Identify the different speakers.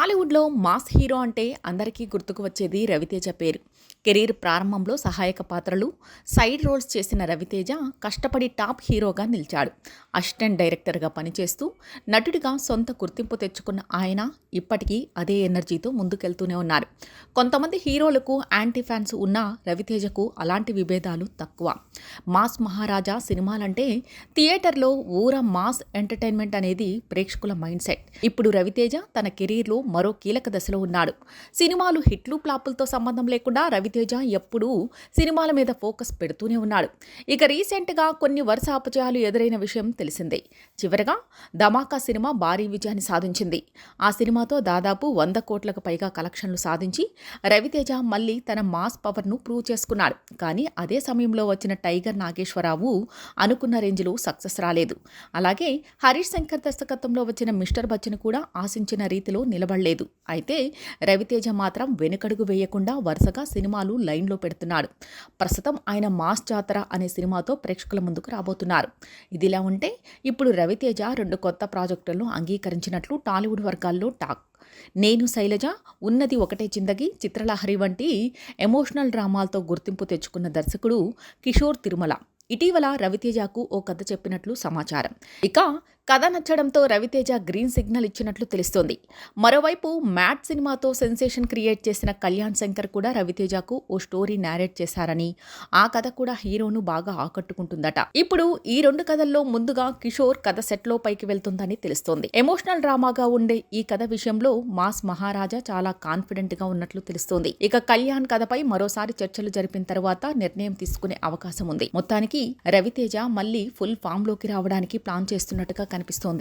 Speaker 1: టాలీవుడ్లో mass hero అంటే అందరికీ గుర్తుకు వచ్చేది రవితేజ పేరు. కెరీర్ ప్రారంభంలో సహాయక పాత్రలు, సైడ్ రోల్స్ చేసిన రవితేజ కష్టపడి టాప్ హీరోగా నిలిచాడు. అసిస్టెంట్ డైరెక్టర్గా పనిచేస్తూ నటుడిగా సొంత గుర్తింపు తెచ్చుకున్న ఆయన ఇప్పటికీ అదే ఎనర్జీతో ముందుకెళ్తూనే ఉన్నారు. కొంతమంది హీరోలకు యాంటీ ఫ్యాన్స్ ఉన్నా రవితేజకు అలాంటి విభేదాలు తక్కువ. మాస్ మహారాజా సినిమాలంటే థియేటర్లో ఊర మాస్ ఎంటర్టైన్మెంట్ అనేది ప్రేక్షకుల మైండ్ సెట్. ఇప్పుడు రవితేజ తన కెరీర్లో మరో కీలక దశలో ఉన్నాడు. సినిమాలు హిట్లు ఫ్లాపులతో సంబంధం లేకుండా రవితేజ ఎప్పుడూ సినిమాల మీద ఫోకస్ పెడుతూనే ఉన్నాడు. ఇక రీసెంట్గా కొన్ని వరుస అపజయాలు ఎదురైన విషయం తెలిసిందే. చివరగా ధమాకా సినిమా భారీ విజయాన్ని సాధించింది. ఆ సినిమాతో దాదాపు 100 కోట్లకు పైగా కలెక్షన్లు సాధించి రవితేజ మళ్ళీ తన మాస్ పవర్ను ప్రూవ్ చేసుకున్నాడు. కానీ అదే సమయంలో వచ్చిన టైగర్ నాగేశ్వరరావు అనుకున్న రేంజ్లో సక్సెస్ రాలేదు. అలాగే హరీష్ శంకర్ దర్శకత్వంలో వచ్చిన మిస్టర్ బచ్చన్ కూడా ఆశించిన రీతిలో నిలబడలేదు. అయితే రవితేజ మాత్రం వెనుకడుగు వేయకుండా వరుసగా సినిమాలు లైన్లో పెడుతున్నాడు. ప్రస్తుతం ఆయన మాస్ జాతర అనే సినిమాతో ప్రేక్షకుల ముందుకు రాబోతున్నారు. ఇదిలా ఉంటే ఇప్పుడు రవితేజ 2 కొత్త ప్రాజెక్టులను అంగీకరించినట్లు టాలీవుడ్ వర్గాల్లో టాక్. నేను శైలజ, ఉన్నది ఒకటే జిందగీ, చిత్రలహరి వంటి ఎమోషనల్ డ్రామాలతో గుర్తింపు తెచ్చుకున్న దర్శకుడు కిషోర్ తిరుమల ఇటీవల రవితేజకు ఓ కథ చెప్పినట్లు సమాచారం. ఇక కథ నచ్చడంతో రవితేజ గ్రీన్ సిగ్నల్ ఇచ్చినట్లు తెలుస్తోంది. మరోవైపు మ్యాట్ సినిమాతో సెన్సేషన్ క్రియేట్ చేసిన కళ్యాణ్ శంకర్ కూడా రవితేజకు ఓ స్టోరీ నేరేట్ చేశారని, ఆ కథ కూడా హీరోను బాగా ఆకట్టుకుంటుందట. ఇప్పుడు ఈ 2 కథల్లో ముందుగా కిషోర్ కథ సెట్లో పైకి వెళ్తుందని తెలుస్తోంది. ఎమోషనల్ డ్రామాగా ఉండే ఈ కథ విషయంలో మాస్ మహారాజా చాలా కాన్ఫిడెంట్ గా ఉన్నట్లు తెలుస్తోంది. ఇక కళ్యాణ్ కథపై మరోసారి చర్చలు జరిపిన తర్వాత నిర్ణయం తీసుకునే అవకాశం ఉంది. మొత్తానికి రవితేజ మళ్ళీ ఫుల్ ఫామ్ లోకి రావడానికి ప్లాన్ చేస్తున్నట్టుగా కనిపిస్తోంది.